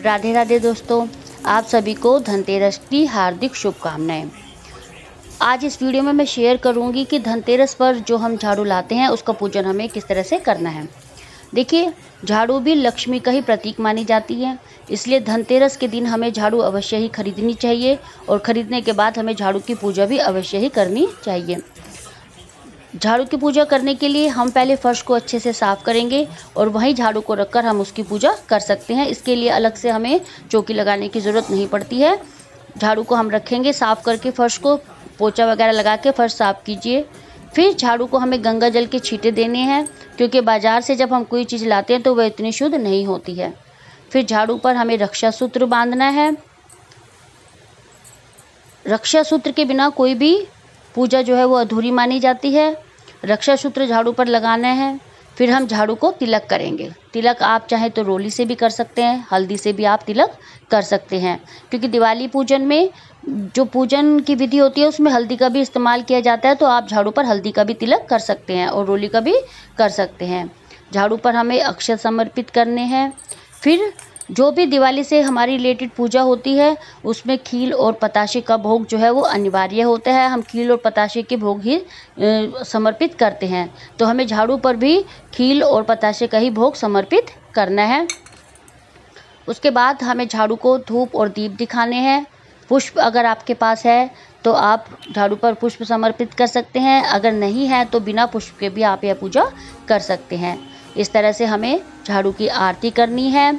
राधे राधे दोस्तों, आप सभी को धनतेरस की हार्दिक शुभकामनाएं। आज इस वीडियो में मैं शेयर करूंगी कि धनतेरस पर जो हम झाड़ू लाते हैं उसका पूजन हमें किस तरह से करना है। देखिए, झाड़ू भी लक्ष्मी का ही प्रतीक मानी जाती है, इसलिए धनतेरस के दिन हमें झाड़ू अवश्य ही खरीदनी चाहिए और ख़रीदने के बाद हमें झाड़ू की पूजा भी अवश्य ही करनी चाहिए। झाड़ू की पूजा करने के लिए हम पहले फर्श को अच्छे से साफ़ करेंगे और वहीं झाड़ू को रखकर हम उसकी पूजा कर सकते हैं। इसके लिए अलग से हमें चौकी लगाने की ज़रूरत नहीं पड़ती है। झाड़ू को हम रखेंगे साफ़ करके, फर्श को पोछा वगैरह लगा के फर्श साफ़ कीजिए। फिर झाड़ू को हमें गंगा जल के छींटे देने हैं, क्योंकि बाज़ार से जब हम कोई चीज़ लाते हैं तो वह इतनी शुद्ध नहीं होती है। फिर झाड़ू पर हमें रक्षा सूत्र बांधना है। रक्षा सूत्र के बिना कोई भी पूजा जो है वो अधूरी मानी जाती है। रक्षा सूत्र झाड़ू पर लगाना है। फिर हम झाड़ू को तिलक करेंगे। तिलक आप चाहें तो रोली से भी कर सकते हैं, हल्दी से भी आप तिलक कर सकते हैं, क्योंकि दिवाली पूजन में जो पूजन की विधि होती है उसमें हल्दी का भी इस्तेमाल किया जाता है। तो आप झाड़ू पर हल्दी का भी तिलक कर सकते हैं और रोली का भी कर सकते हैं। झाड़ू पर हमें अक्षत समर्पित करने हैं। फिर जो भी दिवाली से हमारी रिलेटेड पूजा होती है उसमें खील और पताशे का भोग जो है वो अनिवार्य होता है। हम खील और पताशे के भोग ही समर्पित करते हैं, तो हमें झाड़ू पर भी खील और पताशे का ही भोग समर्पित करना है। उसके बाद हमें झाड़ू को धूप और दीप दिखाने हैं। पुष्प अगर आपके पास है तो आप झाड़ू पर पुष्प समर्पित कर सकते हैं, अगर नहीं है तो बिना पुष्प के भी आप यह पूजा कर सकते हैं। इस तरह से हमें झाड़ू की आरती करनी है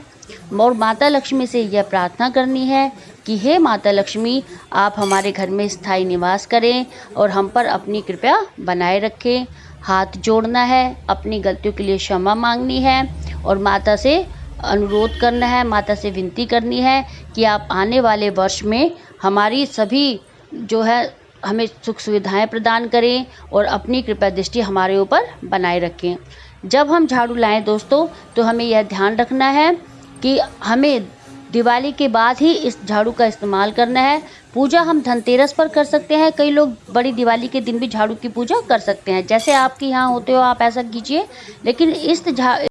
और माता लक्ष्मी से यह प्रार्थना करनी है कि हे माता लक्ष्मी, आप हमारे घर में स्थायी निवास करें और हम पर अपनी कृपा बनाए रखें। हाथ जोड़ना है, अपनी गलतियों के लिए क्षमा मांगनी है और माता से अनुरोध करना है, माता से विनती करनी है कि आप आने वाले वर्ष में हमारी सभी जो है हमें सुख सुविधाएं प्रदान करें और अपनी कृपा दृष्टि हमारे ऊपर बनाए रखें। जब हम झाड़ू लाएं दोस्तों, तो हमें यह ध्यान रखना है कि हमें दिवाली के बाद ही इस झाड़ू का इस्तेमाल करना है। पूजा हम धनतेरस पर कर सकते हैं, कई लोग बड़ी दिवाली के दिन भी झाड़ू की पूजा कर सकते हैं। जैसे आपके यहाँ होते हो आप ऐसा कीजिए, लेकिन इस